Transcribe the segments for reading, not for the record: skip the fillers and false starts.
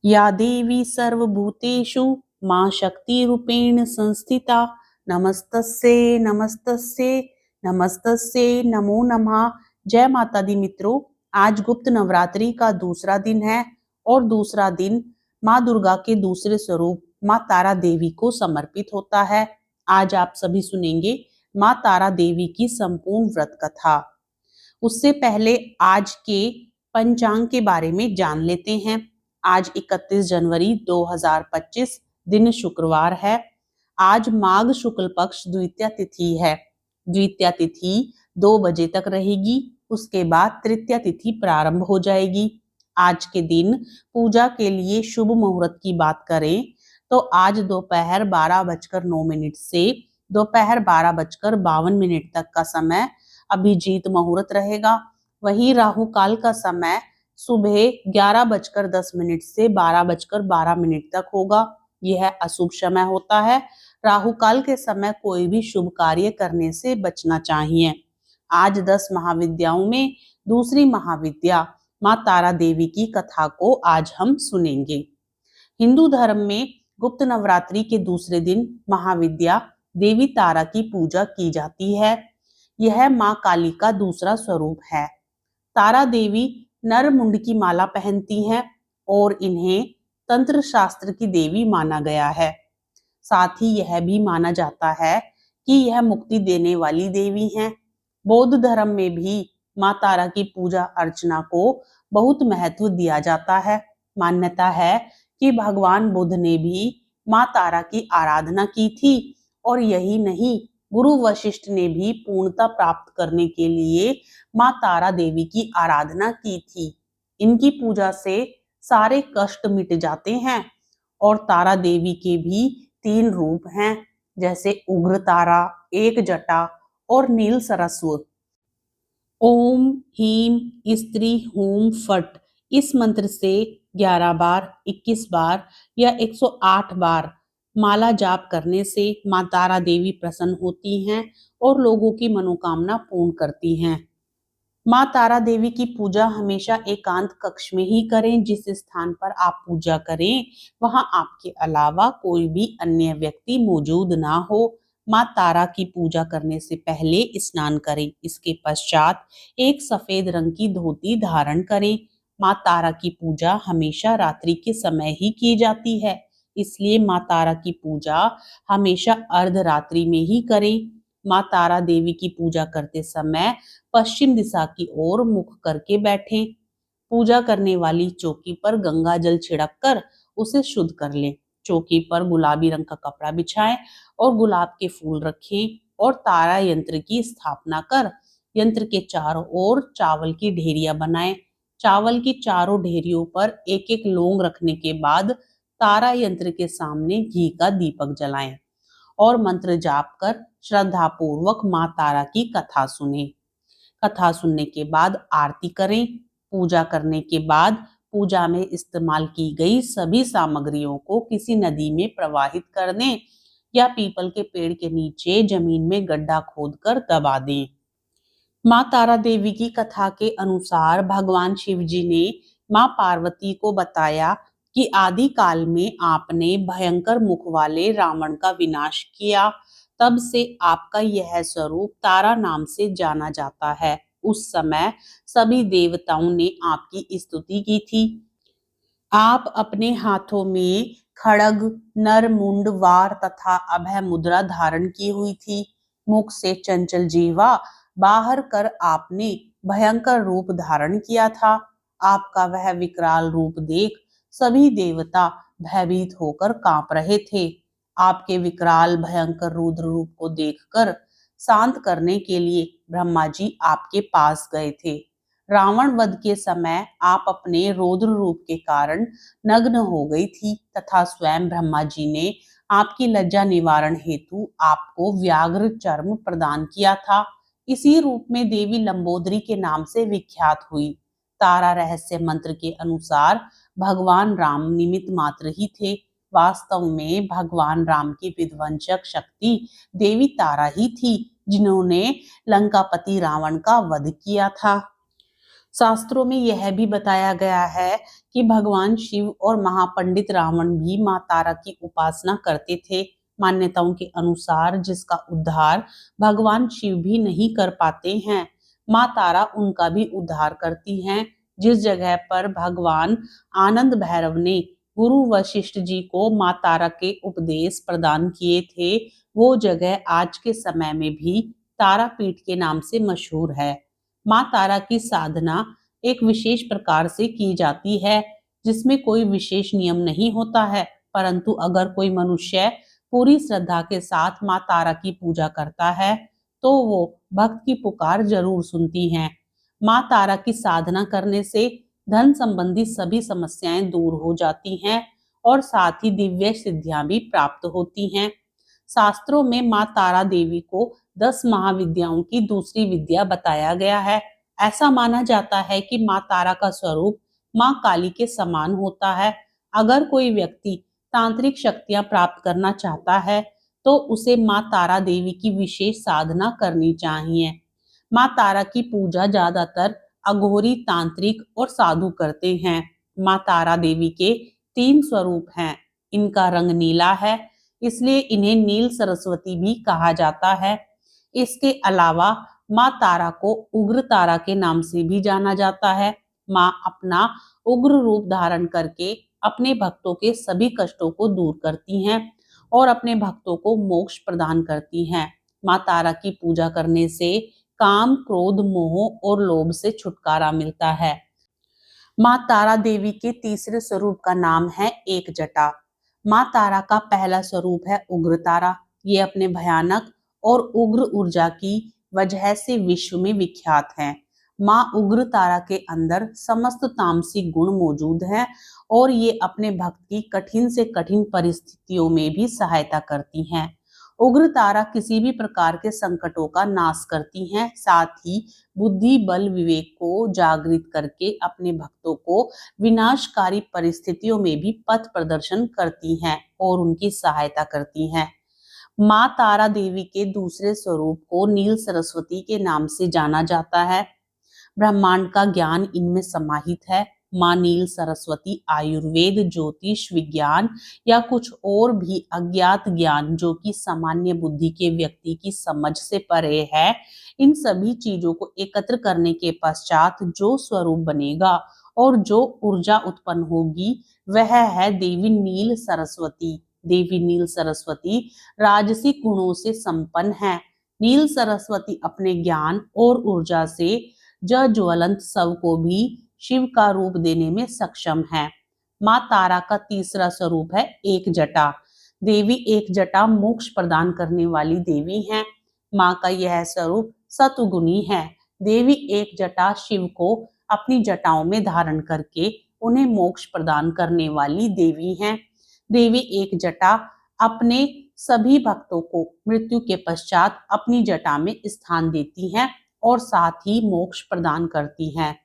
या देवी सर्वभूतेषु मां शक्तिरूपेण संस्थिता नमस्तस्ये नमस्तस्ये नमस्तस्ये नमो नमः। जय माता दी मित्रों, आज गुप्त नवरात्रि का दूसरा दिन है और दूसरा दिन माँ दुर्गा के दूसरे स्वरूप माँ तारा देवी को समर्पित होता है। आज आप सभी सुनेंगे माँ तारा देवी की संपूर्ण व्रत कथा। उससे पहले आज के पंचांग के बारे में जान लेते हैं। आज 31 जनवरी 2025 दिन शुक्रवार है। आज माघ शुक्ल पक्ष द्वितीया तिथि है। द्वितीया तिथि 2 बजे तक रहेगी, उसके बाद तृतीया तिथि प्रारंभ हो जाएगी। आज के दिन पूजा के लिए शुभ मुहूर्त की बात करें तो आज दोपहर 12:09 से दोपहर 12:52 तक का समय अभिजीत मुहूर्त रहेगा। वहीं राहु काल का समय सुबह 11:10 से 12:12 तक होगा। यह अशुभ समय होता है। राहु काल के समय कोई भी शुभ कार्य करने से बचना चाहिए। आज 10 महाविद्याओं में दूसरी महाविद्या माँ तारा देवी की कथा को आज हम सुनेंगे। हिंदू धर्म में गुप्त नवरात्रि के दूसरे दिन महाविद्या देवी तारा की पूजा की जाती है। यह माँ काली का दूसरा स्वरूप है। तारा देवी नर मुंड की माला पहनती हैं और इन्हें तंत्र शास्त्र की देवी माना गया है। साथ ही यह भी माना जाता है कि यह मुक्ति देने वाली देवी हैं। बौद्ध धर्म में भी माँ तारा की पूजा अर्चना को बहुत महत्व दिया जाता है। मान्यता है कि भगवान बुद्ध ने भी माँ तारा की आराधना की थी और यही नहीं, गुरु वशिष्ठ ने भी पूर्णता प्राप्त करने के लिए माँ तारा देवी की आराधना की थी। इनकी पूजा से सारे कष्ट मिट जाते हैं। और तारा देवी के भी 3 रूप हैं, जैसे उग्र तारा, एक जटा और नील सरस्व। ओम हीम स्त्री हूम फट इस मंत्र से 11 बार, 21 बार या 108 बार माला जाप करने से माँ तारा देवी प्रसन्न होती हैं और लोगों की मनोकामना पूर्ण करती हैं। माँ तारा देवी की पूजा हमेशा एकांत कक्ष में ही करें। जिस स्थान पर आप पूजा करें वहां आपके अलावा कोई भी अन्य व्यक्ति मौजूद ना हो। माँ तारा की पूजा करने से पहले स्नान करें। इसके पश्चात एक सफेद रंग की धोती धारण करें। माँ तारा की पूजा हमेशा रात्रि के समय ही की जाती है, इसलिए माँ तारा की पूजा हमेशा अर्धरात्रि में ही करें। माँ तारा देवी की पूजा करते समय पश्चिम दिशा की ओर मुख करके बैठें। पूजा करने वाली चौकी पर गंगा जल छिड़क कर उसे शुद्ध कर लें। चौकी पर गुलाबी रंग का कपड़ा बिछाएं और गुलाब के फूल रखें और तारा यंत्र की स्थापना कर यंत्र के चारों ओर चावल की ढेरियां बनाएं। चावल की चारों ढेरियों पर एक एक लौंग रखने के बाद तारा यंत्र के सामने घी का दीपक जलाएं और मंत्र जाप कर श्रद्धा पूर्वक माँ तारा की कथा सुने। कथा सुनने के बाद आरती करें। पूजा करने के बाद पूजा में इस्तेमाल की गई सभी सामग्रियों को किसी नदी में प्रवाहित कर दें या पीपल के पेड़ के नीचे जमीन में गड्ढा खोदकर दबा दें। माँ तारा देवी की कथा के अनुसार भगवान शिव जी ने माँ पार्वती को बताया कि आदि काल में आपने भयंकर मुख वाले रावण का विनाश किया। तब से आपका यह स्वरूप तारा नाम से जाना जाता है। उस समय सभी देवताओं ने आपकी स्तुति की थी। आप अपने हाथों में खड़ग, नर मुंड, वार तथा अभय मुद्रा धारण की हुई थी। मुख से चंचल जीवा बाहर कर आपने भयंकर रूप धारण किया था। आपका वह विकराल रूप देख सभी देवता भयभीत होकर कांप रहे थे। आपके विकराल भयंकर रुद्र रूप को देखकर शांत करने के लिए ब्रह्मा जी आपके पास गए थे। रावण वध के समय आप अपने रौद्र रूप के कारण नग्न हो गई थी तथा स्वयं ब्रह्मा जी ने आपकी लज्जा निवारण हेतु आपको व्याघ्र चर्म प्रदान किया था। इसी रूप में देवी लंबोदरी के नाम से विख्यात हुई। तारा रहस्य मंत्र के अनुसार भगवान राम निमित्त मात्र ही थे। वास्तव में भगवान राम की विध्वंसक शक्ति देवी तारा ही थी, जिन्होंने लंकापति रावण का वध किया था। शास्त्रों में यह भी बताया गया है कि भगवान शिव और महापंडित रावण भी माँ तारा की उपासना करते थे। मान्यताओं के अनुसार जिसका उद्धार भगवान शिव भी नहीं कर पाते हैं, माँ तारा उनका भी उद्धार करती हैं। जिस जगह पर भगवान आनंद भैरव ने गुरु वशिष्ठ जी को माँ तारा के उपदेश प्रदान किए थे, वो जगह आज के समय में भी तारापीठ के नाम से मशहूर है। माँ तारा की साधना एक विशेष प्रकार से की जाती है, जिसमें कोई विशेष नियम नहीं होता है, परंतु अगर कोई मनुष्य पूरी श्रद्धा के साथ माँ तारा की पूजा करता है तो वो भक्त की पुकार जरूर सुनती हैं। माँ तारा की साधना करने से धन संबंधी सभी समस्याएं दूर हो जाती हैं और साथ ही दिव्य सिद्धियां भी प्राप्त होती हैं। शास्त्रों में माँ तारा देवी को 10 महाविद्याओं की दूसरी विद्या बताया गया है। ऐसा माना जाता है कि माँ तारा का स्वरूप माँ काली के समान होता है। अगर कोई व्यक्ति तांत्रिक शक्तियां प्राप्त करना चाहता है तो उसे माँ तारा देवी की विशेष साधना करनी चाहिए। माँ तारा की पूजा ज्यादातर अघोरी, तांत्रिक और साधु करते हैं। माँ तारा देवी के 3 स्वरूप हैं। इनका रंग नीला है, इसलिए इन्हें नील सरस्वती भी कहा जाता है। इसके अलावा माँ तारा को उग्र तारा के नाम से भी जाना जाता है। माँ अपना उग्र रूप धारण करके अपने भक्तों के सभी कष्टों को दूर करती हैं और अपने भक्तों को मोक्ष प्रदान करती हैं। माँ तारा की पूजा करने से काम, क्रोध, मोह और लोभ से छुटकारा मिलता है। माँ तारा देवी के तीसरे स्वरूप का नाम है एक जटा। माँ तारा का पहला स्वरूप है उग्र तारा। ये अपने भयानक और उग्र ऊर्जा की वजह से विश्व में विख्यात है। माँ उग्र तारा के अंदर समस्त तामसिक गुण मौजूद हैं और ये अपने भक्त की कठिन से कठिन परिस्थितियों में भी सहायता करती हैं। उग्र तारा किसी भी प्रकार के संकटों का नाश करती हैं, साथ ही बुद्धि, बल, विवेक को जागृत करके अपने भक्तों को विनाशकारी परिस्थितियों में भी पथ प्रदर्शन करती हैं और उनकी सहायता करती हैं। माँ तारा देवी के दूसरे स्वरूप को नील सरस्वती के नाम से जाना जाता है। ब्रह्मांड का ज्ञान इनमें समाहित है। माँ नील सरस्वती आयुर्वेद, ज्योतिष, विज्ञान या कुछ और भी अज्ञात ज्ञान जो कि सामान्य बुद्धि के व्यक्ति की समझ से परे है, इन सभी चीजों को एकत्र करने के पश्चात जो स्वरूप बनेगा और जो ऊर्जा उत्पन्न होगी वह है देवी नील सरस्वती। देवी नील सरस्वती राजसिक गुणों से संपन्न है। नील सरस्वती अपने ज्ञान और ऊर्जा से ज्वलंत शव को भी शिव का रूप देने में सक्षम है। माँ तारा का तीसरा स्वरूप है एक जटा। देवी एक जटा मोक्ष प्रदान करने वाली देवी हैं। माँ का यह स्वरूप सतुगुणी है। देवी एक जटा शिव को अपनी जटाओं में धारण करके उन्हें मोक्ष प्रदान करने वाली देवी हैं। देवी एक जटा अपने सभी भक्तों को मृत्यु के पश्चात अपनी जटा में स्थान देती हैं और साथ ही मोक्ष प्रदान करती हैं।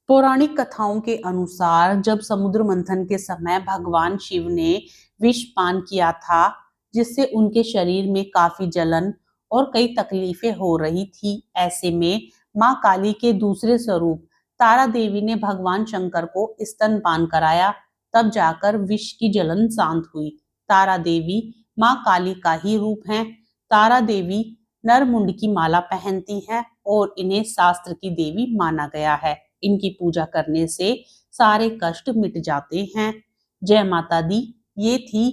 पौराणिक कथाओं के अनुसार जब समुद्र मंथन के समय भगवान शिव ने विष पान किया था, जिससे उनके शरीर में काफी जलन और कई तकलीफें हो रही थी, ऐसे में माँ काली के दूसरे स्वरूप तारा देवी ने भगवान शंकर को स्तनपान कराया, तब जाकर विष की जलन शांत हुई। तारा देवी माँ काली का ही रूप है। तारा देवी नरमुंड की माला पहनती हैं और इन्हें शास्त्र की देवी माना गया है। इनकी पूजा करने से सारे कष्ट मिट जाते हैं। जय माता दी। ये थी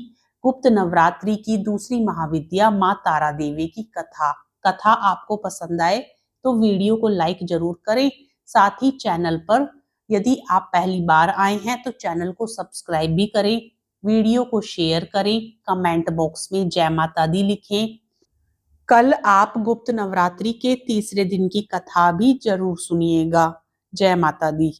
गुप्त नवरात्रि की दूसरी महाविद्या माँ तारा देवी की कथा आपको पसंद आए तो वीडियो को लाइक जरूर करें। साथ ही चैनल पर यदि आप पहली बार आए हैं तो चैनल को सब्सक्राइब भी करें। वीडियो को शेयर करें, कमेंट बॉक्स में जय माता दी लिखें। कल आप गुप्त नवरात्रि के तीसरे दिन की कथा भी जरूर सुनिएगा। जय माता दी।